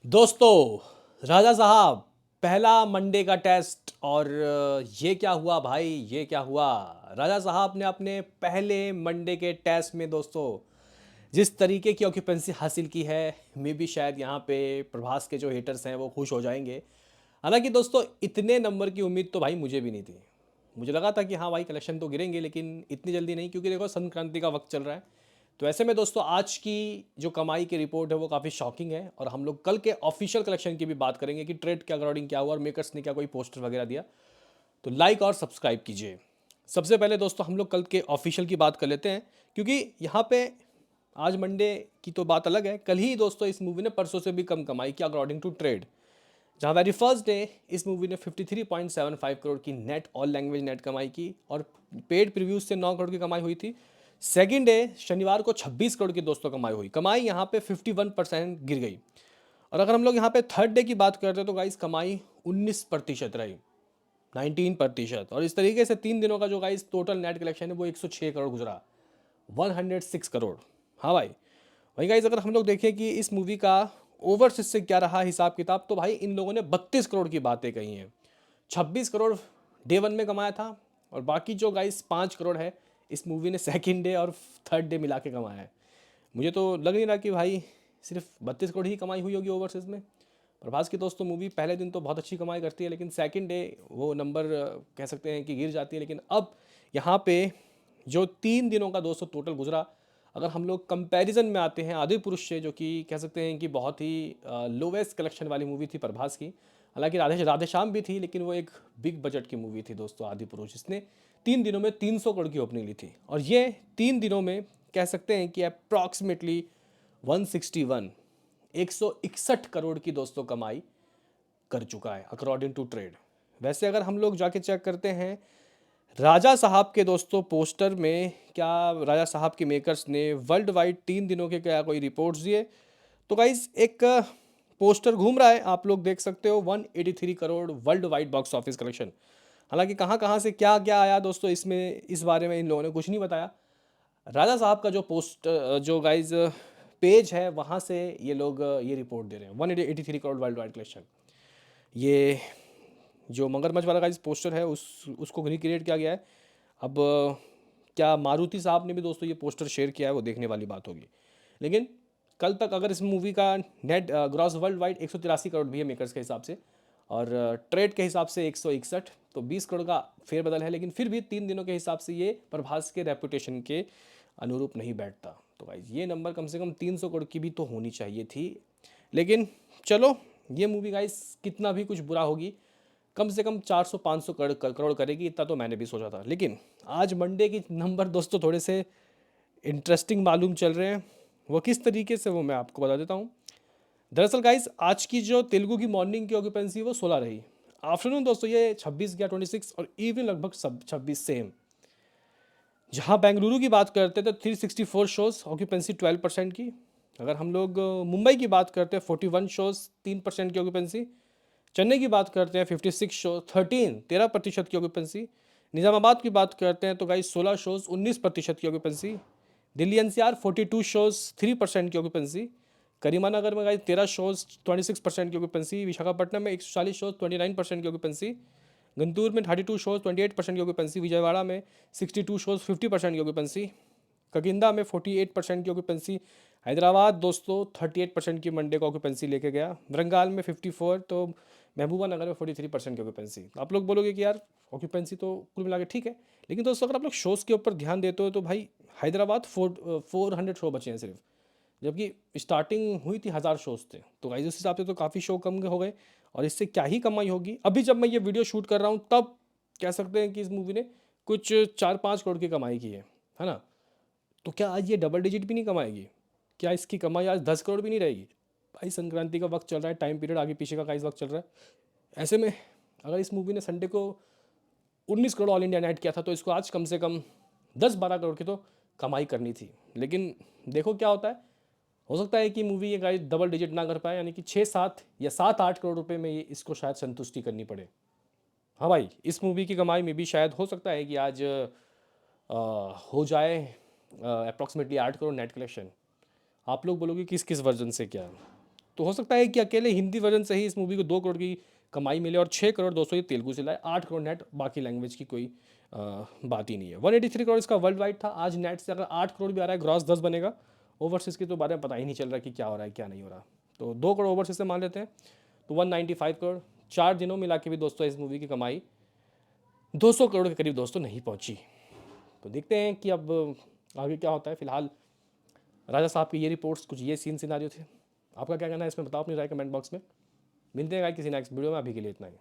दोस्तों, राजा साहब, पहला मंडे का टेस्ट और ये क्या हुआ भाई, ये क्या हुआ। राजा साहब ने अपने पहले मंडे के टेस्ट में दोस्तों जिस तरीके की ऑक्यूपेंसी हासिल की है, मे भी शायद यहाँ पे प्रभास के जो हेटर्स हैं वो खुश हो जाएंगे। हालांकि दोस्तों, इतने नंबर की उम्मीद तो भाई मुझे भी नहीं थी। मुझे लगा था कि हाँ भाई, कलेक्शन तो गिरेंगे लेकिन इतनी जल्दी नहीं, क्योंकि देखो संक्रांति का वक्त चल रहा है। तो ऐसे में दोस्तों, आज की जो कमाई की रिपोर्ट है वो काफ़ी शॉकिंग है और हम लोग कल के ऑफिशियल कलेक्शन की भी बात करेंगे कि ट्रेड के अकॉर्डिंग क्या हुआ और मेकर्स ने क्या कोई पोस्टर वगैरह दिया। तो लाइक और सब्सक्राइब कीजिए। सबसे पहले दोस्तों, हम लोग कल के ऑफिशियल की बात कर लेते हैं, क्योंकि यहाँ पे आज मंडे की तो बात अलग है। कल ही दोस्तों इस मूवी ने परसों से भी कम कमाई की अकॉर्डिंग टू ट्रेड। जहाँ वेरी फर्स्ट डे इस मूवी ने 53.75 करोड़ की नेट ऑल लैंग्वेज नेट कमाई की और पेड प्रीव्यूज से 9 करोड़ की कमाई हुई थी। सेकेंड डे शनिवार को 26 करोड़ की दोस्तों कमाई हुई। कमाई यहाँ पे 51% गिर गई। और अगर हम लोग यहाँ पे थर्ड डे की बात करते हैं तो गाइस कमाई 19% रही, 19%। और इस तरीके से 3 दिनों का जो गाइस टोटल नेट कलेक्शन है वो 106 करोड़ गुजरा, 106 करोड़। हाँ भाई। वही गाइस, अगर हम लोग देखें कि इस मूवी का ओवरसीज से क्या रहा हिसाब किताब, तो भाई इन लोगों ने 32 करोड़ की बातें कही हैं। 26 करोड़ डे वन में कमाया था और बाकी जो गाइस 5 करोड़ है इस मूवी ने सेकंड डे और थर्ड डे मिला के कमाया है। मुझे तो लग नहीं रहा कि भाई सिर्फ 32 करोड़ ही कमाई हुई होगी ओवरसीज में। प्रभास की दोस्तों मूवी पहले दिन तो बहुत अच्छी कमाई करती है, लेकिन सेकंड डे वो नंबर कह सकते हैं कि गिर जाती है। लेकिन अब यहाँ पे जो 3 दिनों का दोस्तों टोटल गुजरा, अगर हम लोग कंपैरिजन में आते हैं आदि पुरुष से, जो कि कह सकते हैं कि बहुत ही लोवेस्ट कलेक्शन वाली मूवी थी प्रभास की। हालांकि राधे श्याम भी थी, लेकिन वो एक बिग बजट की मूवी थी दोस्तों आदि पुरुष, जिसने 3 दिनों में 300 करोड़ की ओपनिंग ली थी। और ये 3 दिनों में कह सकते हैं कि अप्रॉक्सीमेटली 161 161 करोड़ की दोस्तों कमाई कर चुका है अकॉर्डिंग टू ट्रेड। वैसे अगर हम लोग जाके चेक करते हैं राजा साहब के दोस्तों पोस्टर में, क्या राजा साहब के मेकर्स ने वर्ल्ड वाइड 3 दिनों के क्या कोई रिपोर्ट्स दिए, तो गाइज एक पोस्टर घूम रहा है, आप लोग देख सकते हो 183 crore world wide box office collection. हालांकि कहाँ कहाँ से क्या क्या आया दोस्तों, इसमें इस बारे में इन लोगों ने कुछ नहीं बताया। राजा साहब का जो पोस्ट जो गाइज पेज है वहाँ से ये लोग ये रिपोर्ट दे रहे हैं 183 करोड़ वर्ल्ड वाइड कलेक्शन। ये जो मगरमच्छ वाला गाइस पोस्टर है उसको रिक्रिएट किया गया है। अब क्या मारुति साहब ने भी दोस्तों ये पोस्टर शेयर किया है, वो देखने वाली बात होगी। लेकिन कल तक अगर इस मूवी का net gross world wide 183 crore भी है मेकर्स के हिसाब से, और ट्रेड के हिसाब से 161, तो 20 करोड़ का फेरबदल है। लेकिन फिर भी 3 दिनों के हिसाब से ये प्रभास के रेपुटेशन के अनुरूप नहीं बैठता। तो भाई ये नंबर कम से कम 300 करोड़ की भी तो होनी चाहिए थी। लेकिन चलो, ये मूवी गाइस कितना भी कुछ बुरा होगी, कम से कम 400-500 करोड़ करेगी, इतना तो मैंने भी सोचा था। लेकिन आज मंडे की नंबर दोस्तों थोड़े से इंटरेस्टिंग मालूम चल रहे हैं। वो किस तरीके से, वो मैं आपको बता देता हूँ। दरअसल गाइस, आज की जो तेलुगु की मॉर्निंग की ऑक्यूपेंसी वो 16 रही। आफ्टरनून दोस्तों ये 26 गया, 26, और इवनिंग लगभग सब 26 सेम। जहाँ बेंगलुरु की बात करते हैं तो 364 शोज़, ऑक्यूपेंसी 12% की। अगर हम लोग मुंबई की बात करते हैं 41 शोज़, 3% की ऑक्यूपेंसी। चेन्नई की बात करते हैं 56 शो 13% की ऑक्यूपेंसी। निज़ामाबाद की बात करते हैं तो गाइस 16 शोज़, 19% की ऑक्यूपेंसी। दिल्ली एनसीआर 42 शोज़, 3% की ऑक्यूपेंसी। करीमानगर में गाइस 13 शोज़, 26% की ऑक्यूपेंसी। विशाखापट्टनम में 140 शोज़, 29% की ऑक्यूपेंसी। गंतूर में 32 शोज़, 28% की ऑक्यूपेंसी। विजयवाड़ा में 62 शोज़, 50% की ऑक्यूपेंसी। ककिंदा में 48% की ऑक्यूपेंसी। हैदराबाद दोस्तों 38% की मंडे को ऑक्यूपेंसी लेके गया। वरंगाल में 54, तो महबूबा नगर में 43% की ऑक्यूपेंसी। आप लोग बोलोगे कि यार ऑक्यूपेंसी तो कुल मिला के ठीक है, लेकिन दोस्तों अगर आप लोग शोज़ के ऊपर ध्यान देते हो तो भाई हैदराबाद 400 शो बचे हैं सिर्फ, जबकि स्टार्टिंग हुई थी 1000 शोज़ थे। तो गाइस उस हिसाब से तो काफ़ी शो कम हो गए, और इससे क्या ही कमाई होगी। अभी जब मैं ये वीडियो शूट कर रहा हूँ तब कह सकते हैं कि इस मूवी ने कुछ 4-5 करोड़ की कमाई की है ना। तो क्या आज ये डबल डिजिट भी नहीं कमाएगी? क्या इसकी कमाई आज 10 करोड़ भी नहीं रहेगी? भाई संक्रांति का वक्त चल रहा है, टाइम पीरियड आगे पीछे का इस वक्त चल रहा है। ऐसे में अगर इस मूवी ने संडे को 19 करोड़ ऑल इंडिया नेट किया था, तो इसको आज कम से कम 10-12 करोड़ की तो कमाई करनी थी। लेकिन देखो क्या होता है, हो सकता है कि मूवी ये गाइस डबल डिजिट ना कर पाए, यानी कि 6-7 या 7-8 करोड़ रुपए में ये इसको शायद संतुष्टि करनी पड़े। हाँ भाई, इस मूवी की कमाई में भी शायद हो सकता है कि आज हो जाए अप्रॉक्सीमेटली 8 करोड़ नेट कलेक्शन। आप लोग बोलोगे किस किस वर्जन से क्या। तो हो सकता है कि अकेले हिंदी वर्जन से ही इस मूवी को 2 करोड़ की कमाई मिले, और 6 करोड़ 200 ये तेलुगु से लाए, 8 करोड़ नेट, बाकी लैंग्वेज की कोई बात ही नहीं है। 183 करोड़ इसका वर्ल्ड वाइड था। आज नेट से अगर 8 करोड़ भी आ रहा है, ग्रॉस 10 बनेगा। ओवरसीज़ के तो बारे में पता ही नहीं चल रहा कि क्या हो रहा है क्या नहीं हो रहा। तो 2 करोड़ ओवरसीज़ से मान लेते हैं, तो 195 करोड़। 4 दिनों मिला के भी दोस्तों इस मूवी की कमाई 200 करोड़ के करीब दोस्तों नहीं पहुंची। तो देखते हैं कि अब आगे क्या होता है। फिलहाल राजा साहब की ये रिपोर्ट्स, कुछ ये सीन सिनारियो थे। आपका क्या कहना है इसमें, बताओ अपनी राय कमेंट बॉक्स में। मिलते हैं किसी नेक्स्ट वीडियो में, अभी के लिए इतना ही।